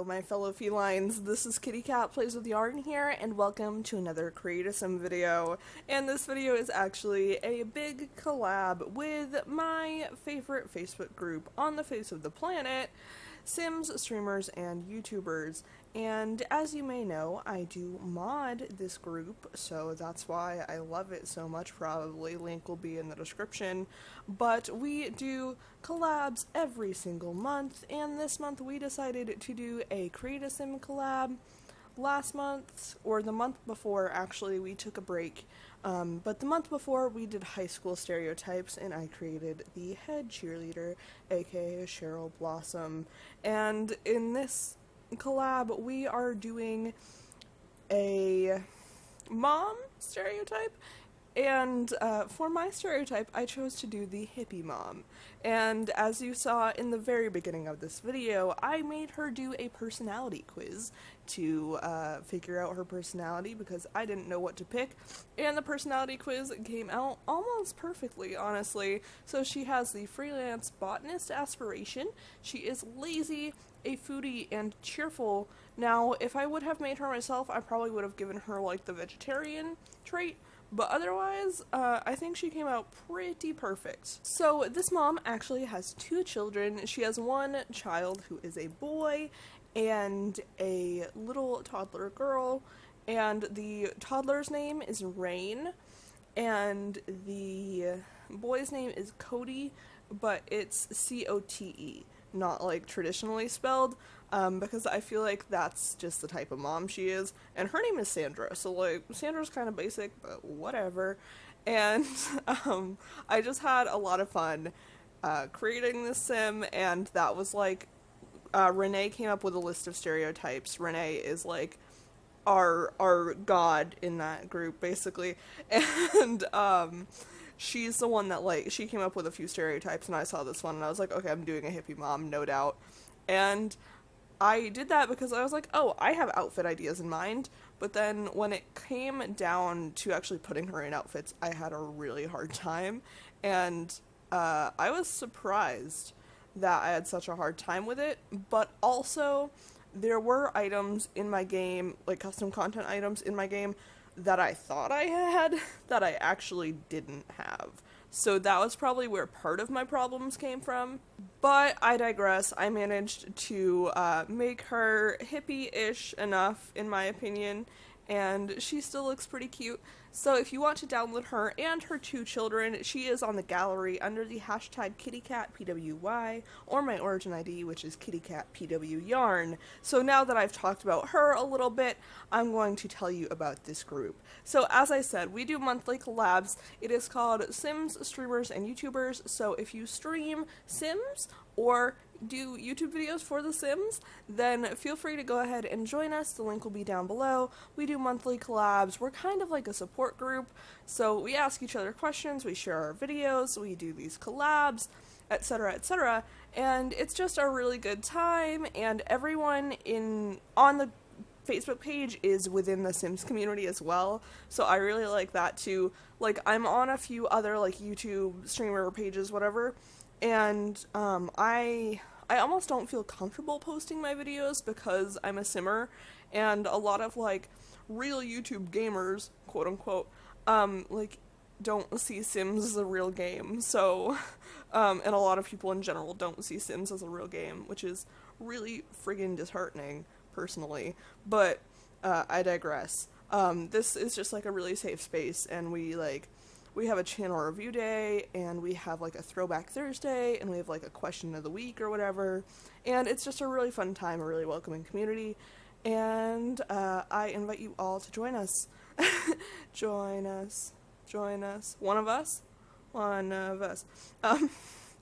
my fellow felines, this is KittyCatPWYarn here, and welcome to another Create a Sim video. And this video is actually a big collab with my favorite Facebook group on the face of the planet, Sims streamers and YouTubers. And as you may know, I do mod this group, so that's why I love it so much. Probably link will be in the description. But we do collabs every single month, and this month we decided to do a Create a Sim collab. Last month, or the month before, actually, we took a break. But the month before, we did high school stereotypes, and I created the head cheerleader, aka Cheryl Blossom. And in this collab, we are doing a mom stereotype. And for my stereotype, I chose to do the hippie mom. And as you saw in the very beginning of this video, I made her do a personality quiz to figure out her personality because I didn't know what to pick. And the personality quiz came out almost perfectly, honestly. So she has the freelance botanist aspiration. She is lazy, a foodie, and cheerful. Now, if I would have made her myself, I probably would have given her like the vegetarian trait. But otherwise, I think she came out pretty perfect. So this mom actually has two children. She has one child who is a boy and a little toddler girl. And the toddler's name is Rain. And the boy's name is Cody, but it's C-O-T-E, not like traditionally spelled. Because I feel like that's just the type of mom she is. And her name is Sandra, so like, Sandra's kind of basic, but whatever. And, I just had a lot of fun, creating this sim, and that was like, Renee came up with a list of stereotypes. Renee is like, our god in that group, basically. And, she's the one that like, she came up with a few stereotypes, and I saw this one, and I was like, okay, I'm doing a hippie mom, no doubt. And I did that because I was like, oh, I have outfit ideas in mind, but then when it came down to actually putting her in outfits, I had a really hard time, and I was surprised that I had such a hard time with it, but also there were items in my game, like custom content items in my game, that I thought I had that I actually didn't have. So that was probably where part of my problems came from. But I digress. I managed to make her hippie-ish enough, in my opinion, and she still looks pretty cute. So if you want to download her and her two children, she is on the gallery under the hashtag KittyCatPWY, or my origin ID, which is KittyCatPWYarn. So now that I've talked about her a little bit, I'm going to tell you about this group. So as I said, we do monthly collabs. It is called Sims, Streamers, and YouTubers. So if you stream Sims or do YouTube videos for The Sims, then feel free to go ahead and join us. The link will be down below. We do monthly collabs. We're kind of like a support group, so we ask each other questions, we share our videos, we do these collabs, etc., etc., and it's just a really good time, and everyone on the Facebook page is within the Sims community as well, so I really like that too. Like, I'm on a few other like YouTube streamer pages, whatever, and I almost don't feel comfortable posting my videos because I'm a simmer, and a lot of like real YouTube gamers, quote unquote, like don't see Sims as a real game. So, and a lot of people in general don't see Sims as a real game, which is really friggin' disheartening, personally. But I digress. This is just like a really safe space, and we have a channel review day, and we have like a throwback Thursday, and we have like a question of the week or whatever, and it's just a really fun time, a really welcoming community, and I invite you all to join us. Join us. One of us. I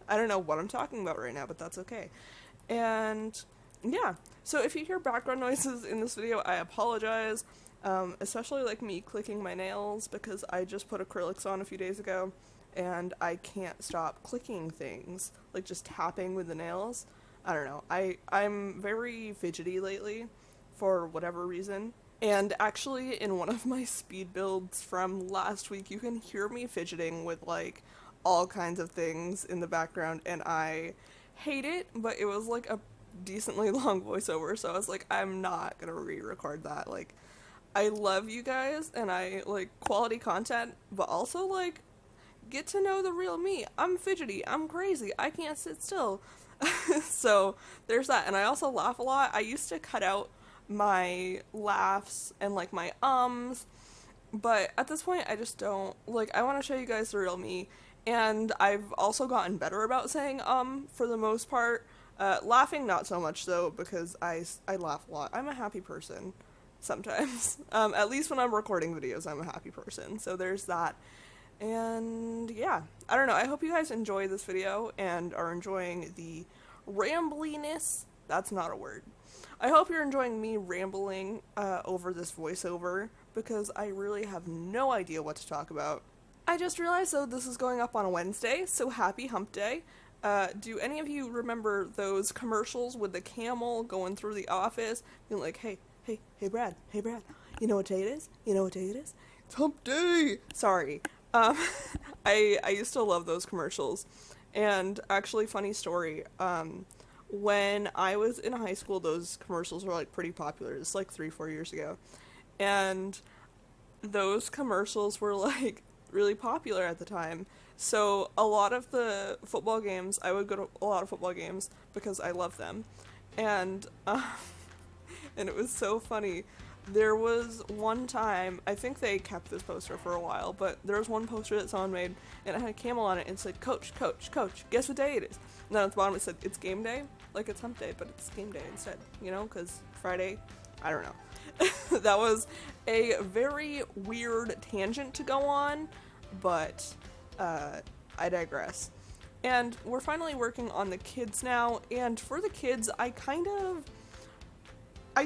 don't know what I'm talking about right now, but that's okay. And yeah, so if you hear background noises in this video, I apologize. Especially like me clicking my nails, because I just put acrylics on a few days ago and I can't stop clicking things, like just tapping with the nails. I don't know, I'm very fidgety lately for whatever reason, and actually in one of my speed builds from last week you can hear me fidgeting with like all kinds of things in the background, and I hate it, but it was like a decently long voiceover, so I was like, I'm not gonna re-record that. Like, I love you guys, and I like quality content, but also like, get to know the real me. I'm fidgety, I'm crazy, I can't sit still. So there's that. And I also laugh a lot. I used to cut out my laughs and like my but at this point I just don't, like, I want to show you guys the real me. And I've also gotten better about saying for the most part. Laughing not so much though, because I laugh a lot. I'm a happy person sometimes. At least when I'm recording videos, I'm a happy person. So there's that. And yeah, I don't know. I hope you guys enjoy this video and are enjoying the rambliness. That's not a word. I hope you're enjoying me rambling over this voiceover, because I really have no idea what to talk about. I just realized, though, this is going up on a Wednesday, so happy hump day. Do any of you remember those commercials with the camel going through the office, being like, hey Brad, you know what day it is? It's hump day! Sorry. I used to love those commercials. And actually, funny story, when I was in high school, those commercials were like pretty popular. It's like 3-4 years ago. And those commercials were like really popular at the time. So a lot of the football games, I would go to a lot of football games because I love them. And it was so funny. There was one time, I think they kept this poster for a while, but there was one poster that someone made, and it had a camel on it, and it said, Coach, guess what day it is? And then at the bottom it said, it's game day? Like, it's hump day, but it's game day instead, you know, because Friday, I don't know. That was a very weird tangent to go on, but I digress. And we're finally working on the kids now, and for the kids, I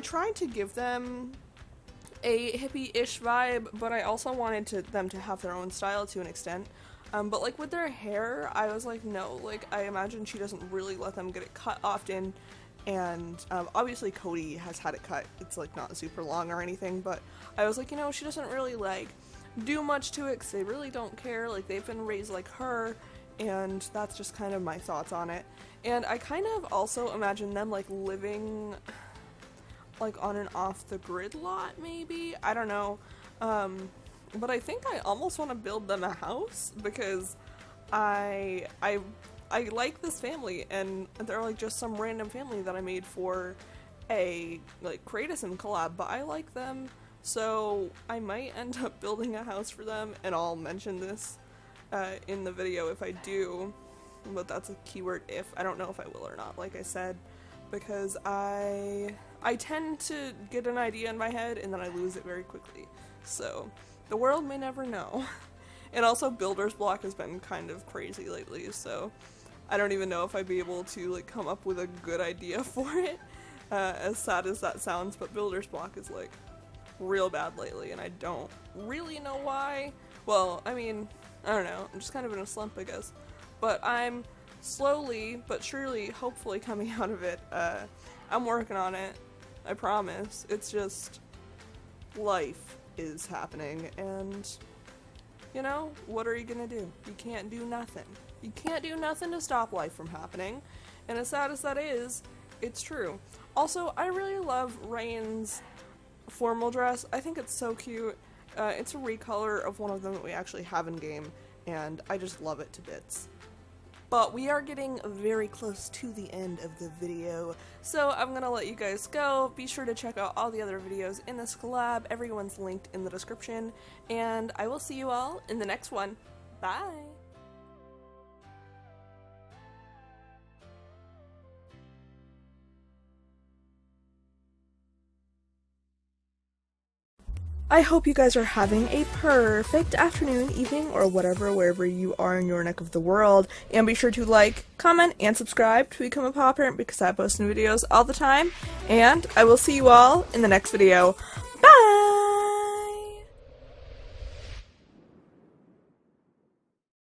tried to give them a hippie-ish vibe, but I also wanted them to have their own style to an extent. But like with their hair, I was like, no, like I imagine she doesn't really let them get it cut often, and obviously Cody has had it cut. It's like not super long or anything, but I was like, you know, she doesn't really like do much to it because they really don't care. Like, they've been raised like her, and that's just kind of my thoughts on it. And I kind of also imagine them like living like on an off-the-grid lot, maybe? I don't know. But I think I almost want to build them a house, because I like this family, and they're like just some random family that I made for a like Create a Sim collab, but I like them, so I might end up building a house for them, and I'll mention this in the video if I do, but that's a keyword if. I don't know if I will or not, like I said, because I tend to get an idea in my head and then I lose it very quickly. So the world may never know. And also Builder's Block has been kind of crazy lately, so I don't even know if I'd be able to like come up with a good idea for it. As sad as that sounds, but Builder's Block is like real bad lately, and I don't really know why. Well, I mean, I don't know. I'm just kind of in a slump, I guess. But I'm slowly but surely, hopefully, coming out of it. I'm working on it. I promise. It's just life is happening, and you know, what are you gonna do? You can't do nothing. You can't do nothing to stop life from happening, and as sad as that is, it's true. Also, I really love Rain's formal dress. I think it's so cute. It's a recolor of one of them that we actually have in game, and I just love it to bits. But we are getting very close to the end of the video, so I'm gonna let you guys go. Be sure to check out all the other videos in this collab. Everyone's linked in the description, and I will see you all in the next one. Bye! I hope you guys are having a perfect afternoon, evening, or whatever, wherever you are in your neck of the world. And be sure to like, comment, and subscribe to become a paw parent, because I post new videos all the time. And I will see you all in the next video.